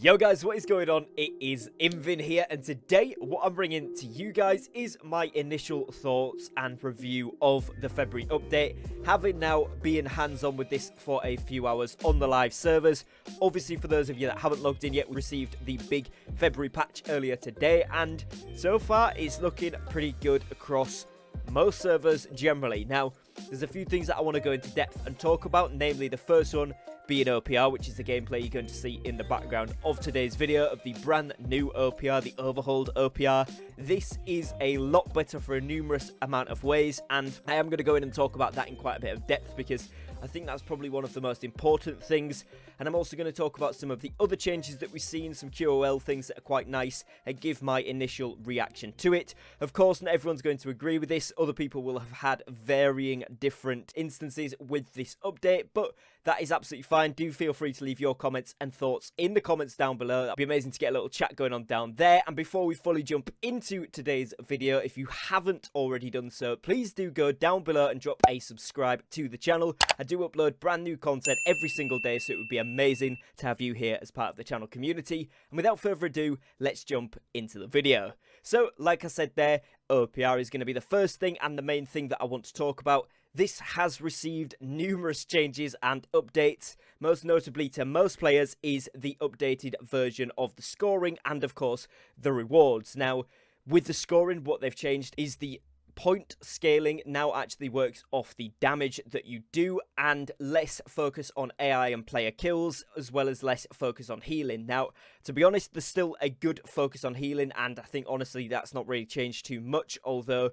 Yo guys, what is going on? It is Invin here, and today what I'm bringing to you guys is my initial thoughts and review of the February update, having now been hands-on with this for a few hours on the live servers. Obviously, for those of you that haven't logged in yet, we received the big February patch earlier today, and so far it's looking pretty good across most servers generally. Now, there's a few things that I want to go into depth and talk about, namely the first one being OPR, which is the gameplay you're going to see in the background of today's video of the brand new OPR, the Overhauled OPR. This is a lot better for a numerous amount of ways, and I am going to go in and talk about that in quite a bit of depth because I think that's probably one of the most important things. And I'm also going to talk about some of the other changes that we've seen, some QOL things that are quite nice, and give my initial reaction to it. Of course, not everyone's going to agree with this. Other people will have had varying different instances with this update, but that is absolutely fine. Do feel free to leave your comments and thoughts in the comments down below. That'd be amazing to get a little chat going on down there. And before we fully jump into today's video, if you haven't already done so, please do go down below and drop a subscribe to the channel. I do upload brand new content every single day, so it would be amazing to have you here as part of the channel community. And without further ado, let's jump into the video. So, like I said there, OPR is going to be the first thing and the main thing that I want to talk about. This has received numerous changes and updates. Most notably to most players is the updated version of the scoring and, of course, the rewards. Now, with the scoring, what they've changed is the point scaling now actually works off the damage that you do, and less focus on AI and player kills, as well as less focus on healing. Now, to be honest, there's still a good focus on healing, and I think honestly that's not really changed too much, although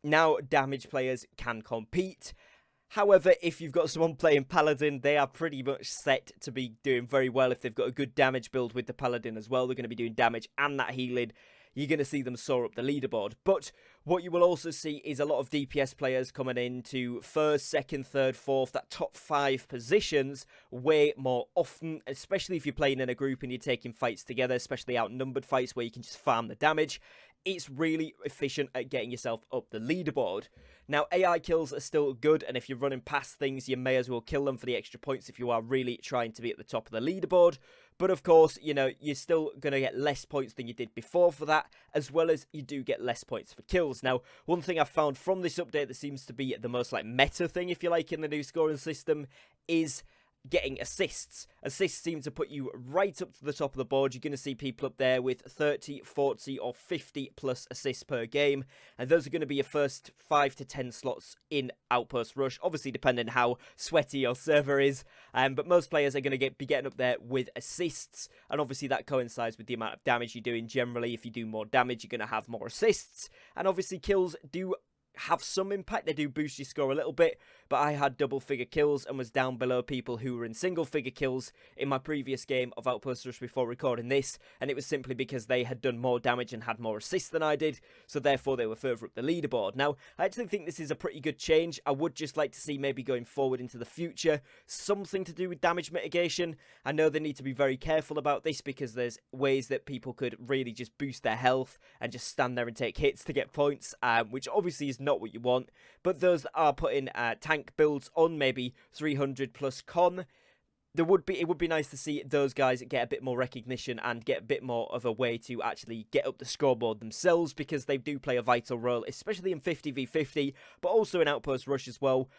now damage players can compete. However, if you've got someone playing Paladin, they are pretty much set to be doing very well. If they've got a good damage build with the Paladin as well, they're going to be doing damage and that healing. You're going to see them soar up the leaderboard. But what you will also see is a lot of DPS players coming into first, second, third, fourth, that top 5 positions way more often, especially if you're playing in a group and you're taking fights together, especially outnumbered fights where you can just farm the damage. It's really efficient at getting yourself up the leaderboard. Now, AI kills are still good, and if you're running past things, you may as well kill them for the extra points if you are really trying to be at the top of the leaderboard. But of course, you know, you're still going to get less points than you did before for that, as well as you do get less points for kills. Now, one thing I've found from this update that seems to be the most like meta thing, if you like, in the new scoring system is getting assists. Assists seem to put you right up to the top of the board. You're going to see people up there with 30, 40 or 50 plus assists per game, and those are going to be your first 5 to 10 slots in Outpost Rush, obviously depending how sweaty your server is, but most players are going to be getting up there with assists, and obviously that coincides with the amount of damage you're doing. Generally, if you do more damage, you're going to have more assists, and obviously kills do have some impact. They do boost your score a little bit, but I had double figure kills and was down below people who were in single figure kills in my previous game of Outpost Rush before recording this, and it was simply because they had done more damage and had more assists than I did, so therefore they were further up the leaderboard. Now, I actually think this is a pretty good change. I would just like to see maybe going forward into the future something to do with damage mitigation. I know they need to be very careful about this because there's ways that people could really just boost their health and just stand there and take hits to get points, which obviously is not what you want. But those that are putting tank builds on maybe 300 plus con, it would be nice to see those guys get a bit more recognition and get a bit more of a way to actually get up the scoreboard themselves, because they do play a vital role, especially in 50v50, but also in Outpost Rush as well.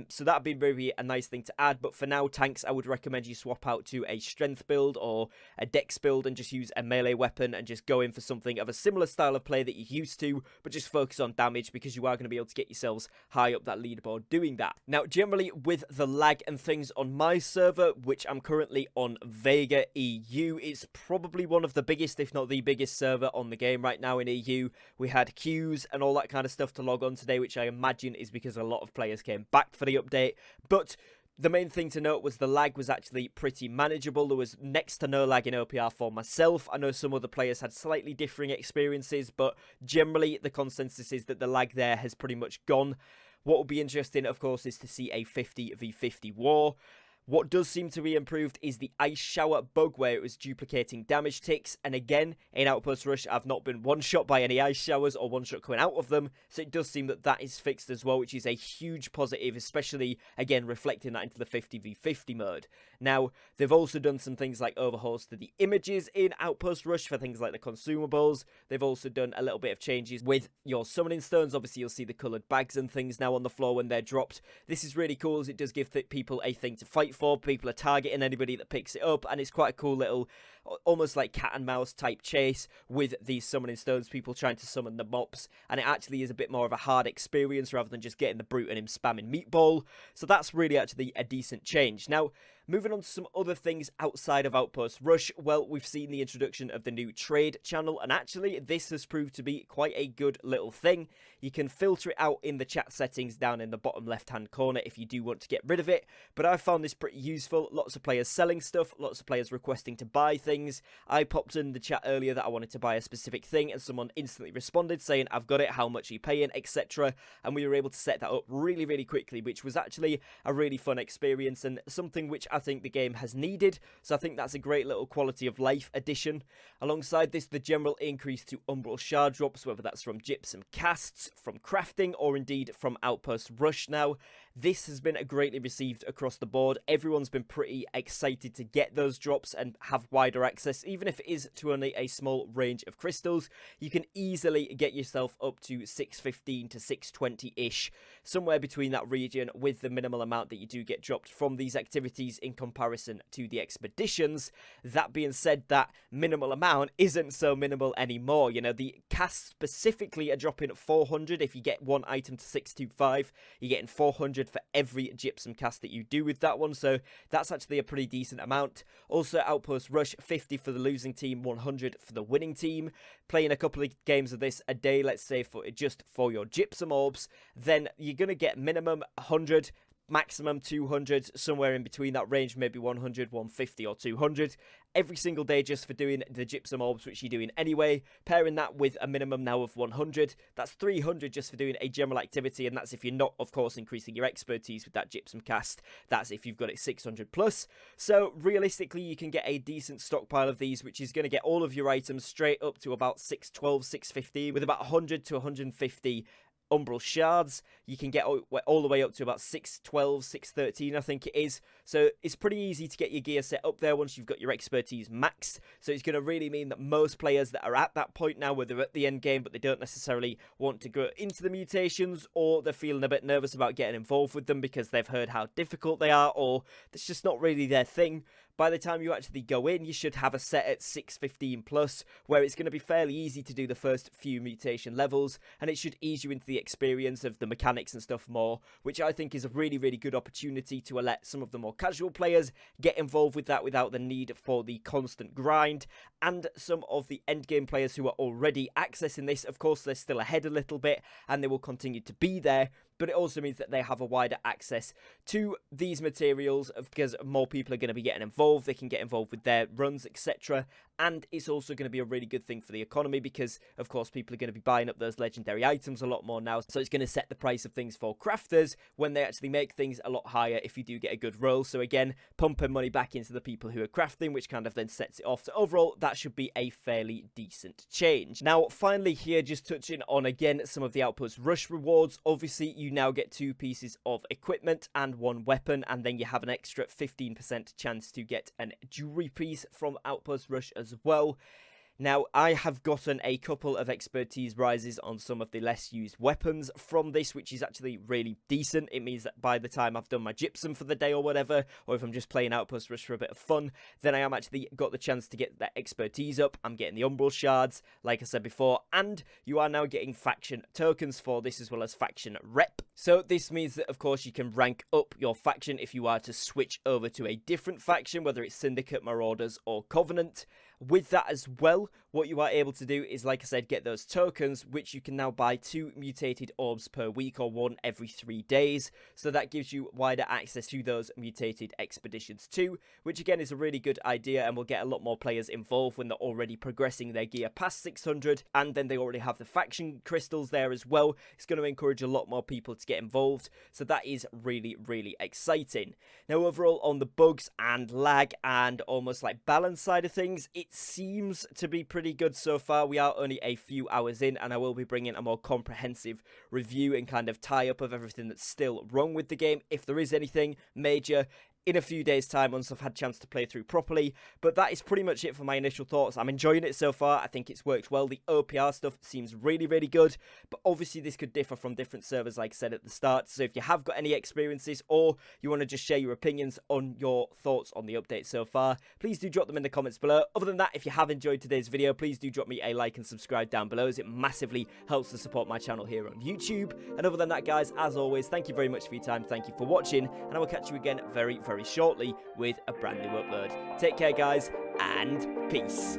So that'd be maybe a nice thing to add. But for now, tanks, I would recommend you swap out to a strength build or a dex build and just use a melee weapon and just go in for something of a similar style of play that you're used to, but just focus on damage, because you are going to be able to get yourselves high up that leaderboard doing that. Now, generally with the lag and things on my server, which I'm currently on Vega EU, it's probably one of the biggest, if not the biggest server on the game right now in EU. We had queues and all that kind of stuff to log on today, which I imagine is because a lot of players came back for the update. But the main thing to note was the lag was actually pretty manageable. There was next to no lag in OPR for myself. I know some other players had slightly differing experiences, but generally the consensus is that the lag there has pretty much gone. What will be interesting, of course, is to see a 50v50 war. What does seem to be improved is the Ice Shower bug, where it was duplicating damage ticks, and again, in Outpost Rush, I've not been one-shot by any Ice Showers or one-shot coming out of them, so it does seem that that is fixed as well, which is a huge positive, especially, again, reflecting that into the 50v50 mode. Now, they've also done some things like overhauls to the images in Outpost Rush for things like the consumables. They've also done a little bit of changes with your summoning stones. Obviously, you'll see the coloured bags and things now on the floor when they're dropped. This is really cool, as it does give people a thing to fight for. People are targeting anybody that picks it up, and it's quite a cool little, almost like cat and mouse type chase with these summoning stones, people trying to summon the mobs, and it actually is a bit more of a hard experience rather than just getting the brute and him spamming meatball. So that's really actually a decent change. Now, moving on to some other things outside of Outpost Rush, well, we've seen the introduction of the new trade channel, and actually this has proved to be quite a good little thing. You can filter it out in the chat settings down in the bottom left hand corner if you do want to get rid of it, but I found this pretty useful. Lots of players selling stuff, lots of players requesting to buy things. I popped in the chat earlier that I wanted to buy a specific thing, and someone instantly responded saying, I've got it, how much are you paying, etc. And we were able to set that up really, really quickly, which was actually a really fun experience and something which I think the game has needed. So I think that's a great little quality of life addition. Alongside this, the general increase to Umbral Shard drops, whether that's from gypsum casts, from crafting, or indeed from Outpost Rush now. This has been greatly received across the board. Everyone's been pretty excited to get those drops and have wider access, even if it is to only a small range of crystals. You can easily get yourself up to 615 to 620-ish, somewhere between that region, with the minimal amount that you do get dropped from these activities in comparison to the expeditions. That being said, that minimal amount isn't so minimal anymore. You know, the casts specifically are dropping 400 if you get one item to 625. You're getting 400 for every gypsum cast that you do with that one, so that's actually a pretty decent amount. Also, Outpost Rush, 50 for the losing team, 100 for the winning team. Playing a couple of games of this a day, let's say just for your gypsum orbs, then you're going to get minimum 100, maximum 200, somewhere in between that range, maybe 100, 150 or 200 every single day just for doing the gypsum orbs, which you're doing anyway. Pairing that with a minimum now of 100, that's 300 just for doing a general activity, and that's if you're not, of course, increasing your expertise with that gypsum cast. That's if you've got it 600 plus. So realistically, you can get a decent stockpile of these, which is going to get all of your items straight up to about 612, 650, with about 100 to 150 Umbral Shards. You can get all the way up to about 612, 613, I think it is. So it's pretty easy to get your gear set up there once you've got your expertise maxed. So it's going to really mean that most players that are at that point now, where they're at the end game, but they don't necessarily want to go into the mutations, or they're feeling a bit nervous about getting involved with them because they've heard how difficult they are, or it's just not really their thing. By the time you actually go in, you should have a set at 615 plus, where it's going to be fairly easy to do the first few mutation levels, and it should ease you into the experience of the mechanics and stuff more, which I think is a really, really good opportunity to let some of the more casual players get involved with that without the need for the constant grind. And some of the endgame players who are already accessing this, of course, they're still ahead a little bit, and they will continue to be there, but it also means that they have a wider access to these materials because more people are going to be getting involved. They can get involved with their runs, etc. And it's also going to be a really good thing for the economy because, of course, people are going to be buying up those legendary items a lot more now. So it's going to set the price of things for crafters when they actually make things a lot higher if you do get a good roll. So again, pumping money back into the people who are crafting, which kind of then sets it off. So overall, that should be a fairly decent change. Now, finally here, just touching on, again, some of the Outpost Rush rewards. Obviously, you now get 2 pieces of equipment and 1 weapon, and then you have an extra 15% chance to get an jewelry piece from Outpost Rush as well. Now, I have gotten a couple of expertise rises on some of the less used weapons from this, which is actually really decent. It means that by the time I've done my gypsum for the day or whatever, or if I'm just playing Outpost Rush for a bit of fun, then I am actually got the chance to get that expertise up. I'm getting the Umbral Shards, like I said before, and you are now getting faction tokens for this as well as faction rep. So this means that, of course, you can rank up your faction if you are to switch over to a different faction, whether it's Syndicate, Marauders, or Covenant. With that as well, what you are able to do is, like I said, get those tokens, which you can now buy 2 mutated orbs per week or 1 every 3 days. So that gives you wider access to those mutated expeditions too, which again is a really good idea, and will get a lot more players involved when they're already progressing their gear past 600, and then they already have the faction crystals there as well. It's going to encourage a lot more people to get involved, so that is really, really exciting. Now, overall, on the bugs and lag and almost like balance side of things, it seems to be pretty good so far. We are only a few hours in, and I will be bringing a more comprehensive review and kind of tie-up of everything that's still wrong with the game, if there is anything major, in a few days' time once I've had a chance to play through properly. But that is pretty much it for my initial thoughts. I'm enjoying it so far. I think it's worked well. The OPR stuff seems really, really good, but obviously this could differ from different servers, like I said at the start. So if you have got any experiences, or you want to just share your opinions on your thoughts on the update so far, please do drop them in the comments below. Other than that, if you have enjoyed today's video, please do drop me a like and subscribe down below, as it massively helps to support my channel here on YouTube. And other than that, guys, as always, thank you very much for your time. Thank you for watching, and I will catch you again very, very shortly with a brand new upload. Take care, guys, and peace.